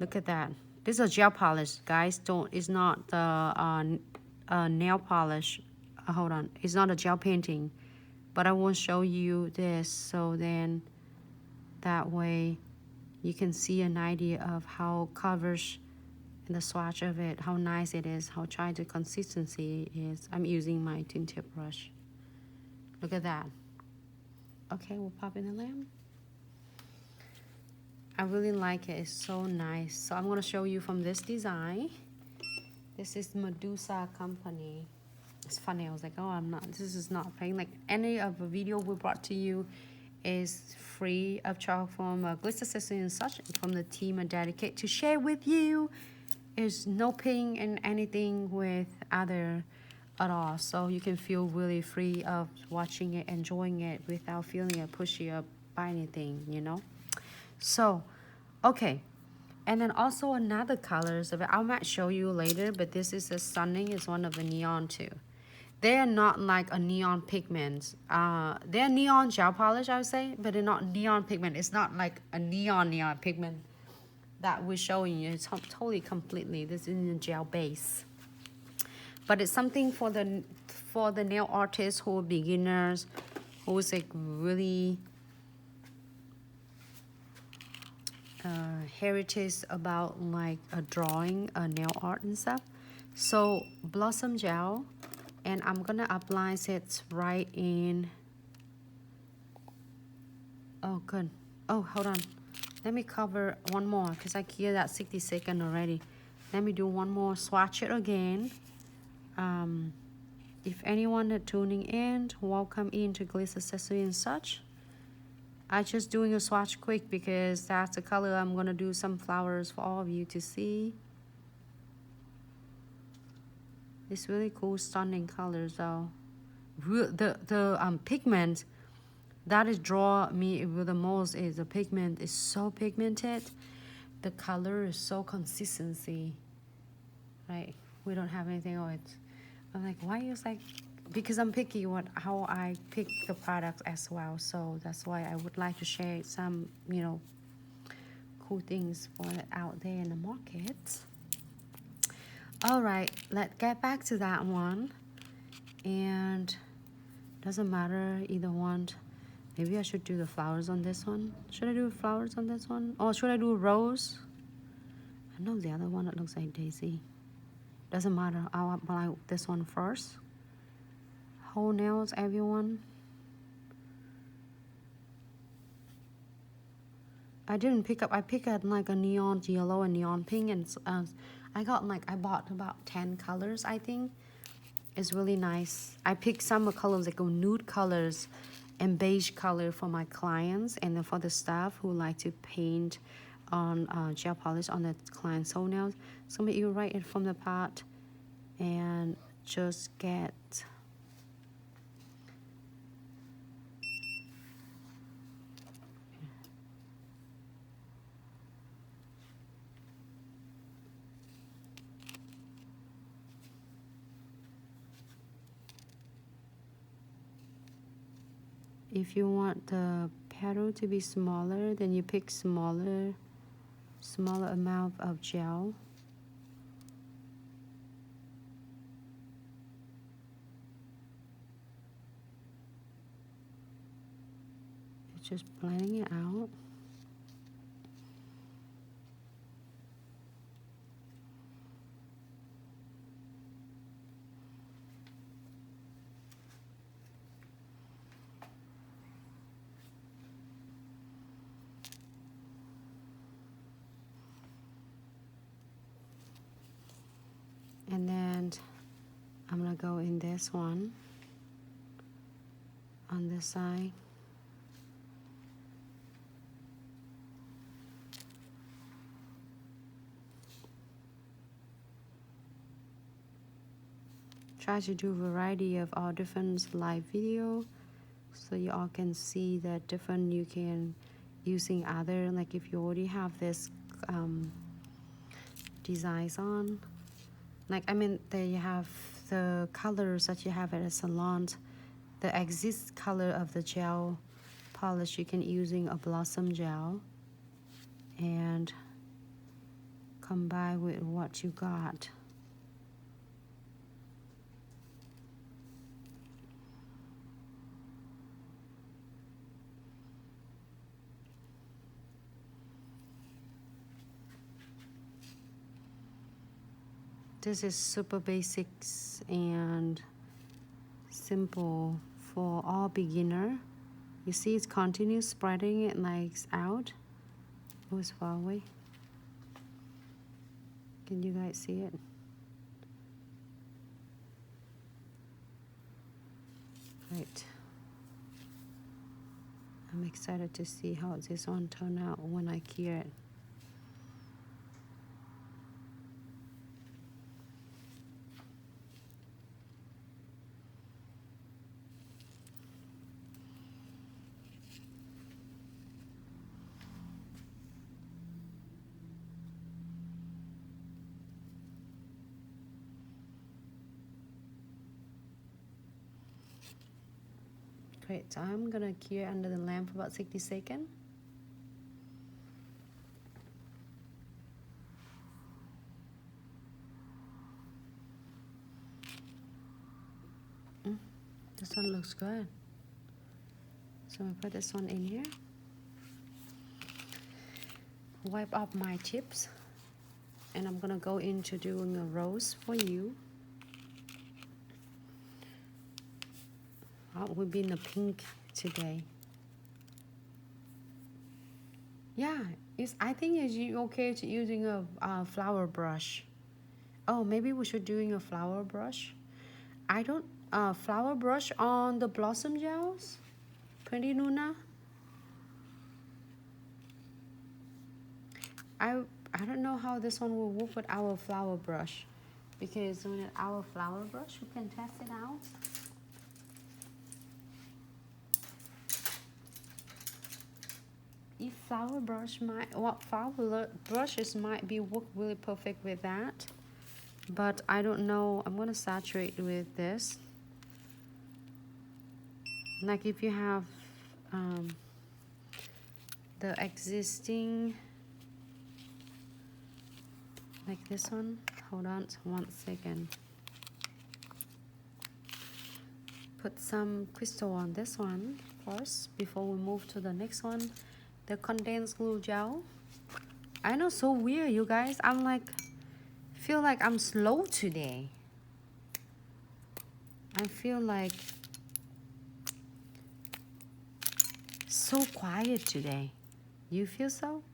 Look at that. This is a gel polish, guys. It's not the nail polish. Hold on. It's not a gel painting. But I won't show you this. So then that way you can see an idea of how covers the swatch of it, how nice it is, how dry the consistency is. I'm using my tinted brush. Look at that. Okay, we'll pop in the lamp. I really like it. It's so nice. So I'm going to show you from this design. This is Medusa Company. It's funny. I was like, oh, this is not paying. Like any of the video we brought to you is free of charge from Glitz accessory and such from the team I dedicate to share with you. There's no paying in anything with other at all. So you can feel really free of watching it, enjoying it without feeling it pushy up by anything, you know? So, okay. And then also another colors of it. I might show you later, but this is a stunning. It's one of the neon too. They're not like a neon pigment. They're neon gel polish, I would say, but they're not neon pigment. It's not like a neon pigment that we're showing you. It's totally completely. This is in a gel base. But it's something for the nail artists who are beginners, who's like really heritage about like a drawing, a nail art and stuff. So blossom gel, and I'm gonna apply it right in. Oh good. Oh, hold on, let me cover one more because I cleared that 60 second already. Let me do one more, swatch it again. If anyone is tuning in, welcome into Glitz accessory and such. I just doing a swatch quick because that's the color I'm gonna do some flowers for all of you to see. It's really cool, stunning colors though. The pigment that is draw me with the most is the pigment is so pigmented. The color is so consistency. Right? We don't have anything on it. I'm like, why is like, because I'm picky how I pick the products as well. So that's why I would like to share some, you know, cool things for it out there in the market. All right, let's get back to that one. And doesn't matter either one. Maybe I should do the flowers on this one. Should I do flowers on this one? Or should I do a rose? I know the other one that looks like daisy. Doesn't matter. I'll apply this one first. Whole nails, everyone. I didn't pick up. I picked up like a neon yellow and neon pink, and I bought about 10 colors. I think it's really nice. I picked some colors like nude colors and beige color for my clients, and then for the staff who like to paint on gel polish on the client's whole nails. So you write it from the pot and just get if you want the petal to be smaller, then you pick smaller amount of gel. It's just blending it out. And then I'm gonna go in this one on this side. Try to do a variety of all different live video so you all can see that different you can using other, like if you already have this designs on, like I mean they have the colors that you have at a salon, the exist color of the gel polish you can using a blossom gel, and combine with what you got. This is super basics and simple for all beginner. You see it's continuous spreading it like out. It was far away. Can you guys see it? Right. I'm excited to see how this one turn out when I cure it. Great, so I'm gonna cure under the lamp for about 60 seconds. This one looks good. So I'm gonna put this one in here. Wipe off my chips. And I'm gonna go into doing a rose for you. We'll be in the pink today. Yeah, I think it's okay to using a flower brush. Oh, maybe we should doing a flower brush. I don't flower brush on the blossom gels. Pretty Nuna. I don't know how this one will work with our flower brush, because with our flower brush we can test it out. If flower brushes might be work really perfect with that, but I don't know. I'm gonna saturate with this. Like if you have the existing, like this one. Hold on 1 second. Put some crystal on this one first before we move to the next one. The condensed glue gel. I know, so weird, you guys. I'm like, feel like I'm slow today. I feel like so quiet today. You feel so?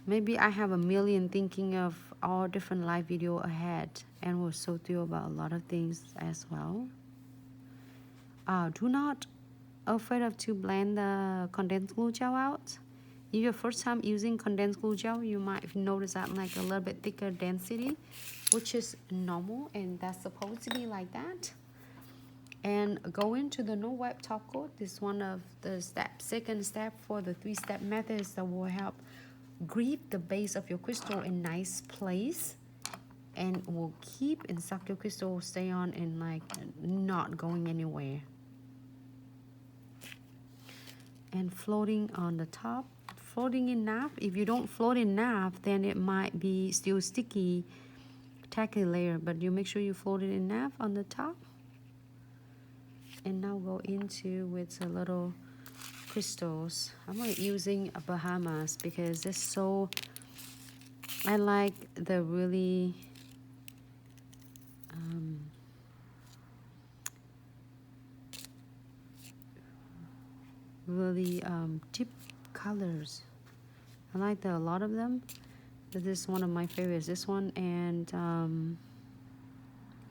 Maybe I have a million thinking of all different live video ahead, and we're so thrilled about a lot of things as well. Do not afraid of to blend the condensed glue gel out. If your first time using condensed glue gel, you might notice that like a little bit thicker density, which is normal, and that's supposed to be like that. And go into the no wipe top coat. This is one of the second step for the 3-step methods that will help grip the base of your crystal in nice place, and will keep and suck your crystal stay on and like not going anywhere. And floating on the top, floating enough. If you don't float enough, then it might be still sticky, tacky layer, but you make sure you float it enough on the top. And now go into with a little crystals. I'm like using a Bahamas because it's so, I like the really deep colors. I like a lot of them. This is one of my favorites. This one and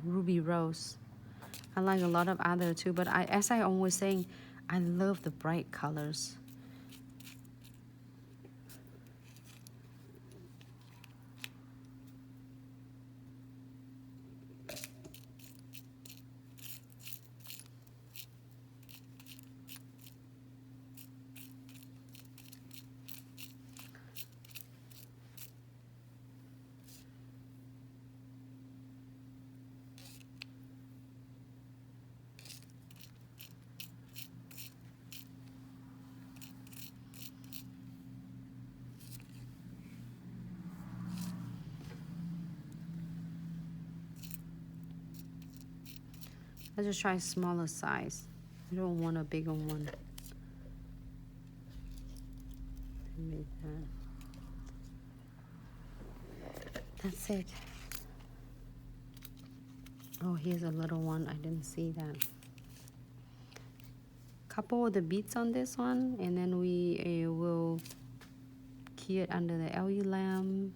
Ruby Rose. I like a lot of other too, but as I always saying, I love the bright colors. Let's just try a smaller size. I don't want a bigger one. Make that. That's it. Oh, here's a little one. I didn't see that. Couple of the beads on this one, and then we will key it under the LED lamp.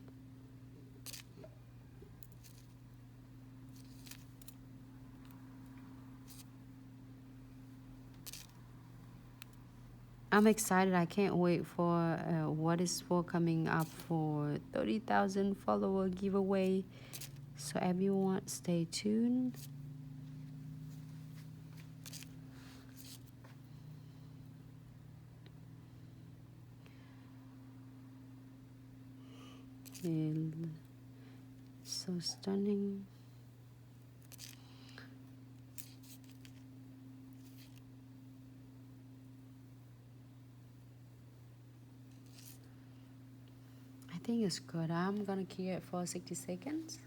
I'm excited. I can't wait for what is for coming up for 30,000 follower giveaway. So everyone stay tuned. And so stunning. I think it's good. I'm gonna key it for 60 seconds.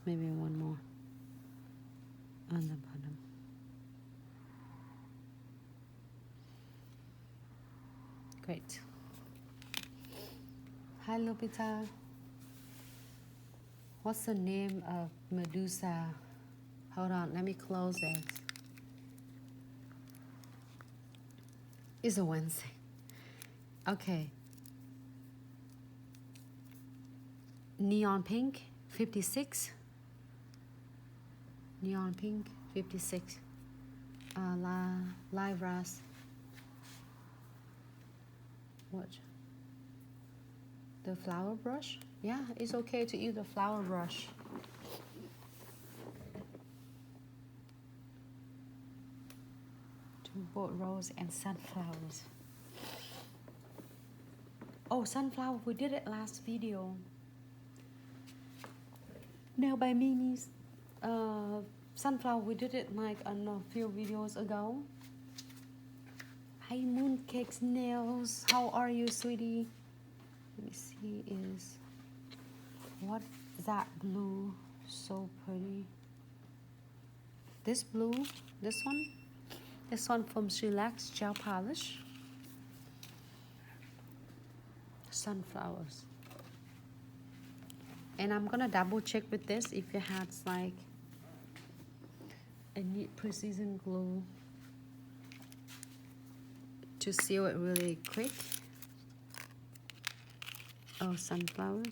Maybe one more on the bottom. Great. Hi Lupita. What's the name of Medusa? Hold on, let me close it. It's a Wednesday. Okay. Neon pink, 56. Neon pink, 56. Live Ras. What? The flower brush? Yeah, it's okay to use the flower brush. To both rose and sunflowers. Oh, sunflower, we did it last video. Nail by Mimi's sunflower, we did it like on a few videos ago. Hi Mooncakes Nails, how are you, sweetie? Let me see, is what that blue? So pretty. This blue, this one from Shellax Gel Polish. Sunflowers. And I'm gonna double check with this if it has like a neat precision glue to seal it really quick. Oh, sunflowers.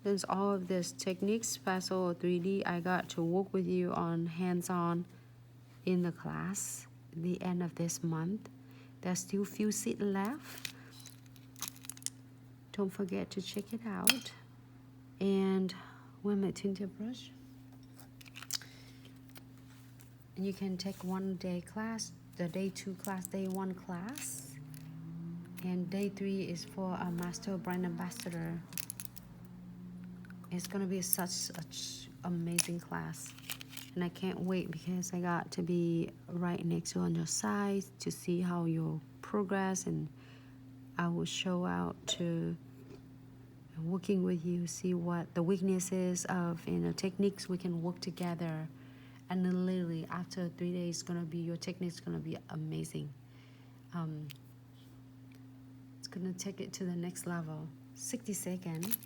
Since all of this techniques, Paso 3D, I got to work with you on hands-on in the class the end of this month. There's still few seats left. Don't forget to check it out. And with my tinted brush, you can take 1 day class, the day 2 class, day 1 class, and day 3 is for a master brand ambassador. It's gonna be such amazing class, and I can't wait because I got to be right next to on your side to see how you progress, and I will show out to working with you, see what the weaknesses of techniques we can work together, and then literally after 3 days, your technique's gonna be amazing. It's gonna take it to the next level. 60 seconds.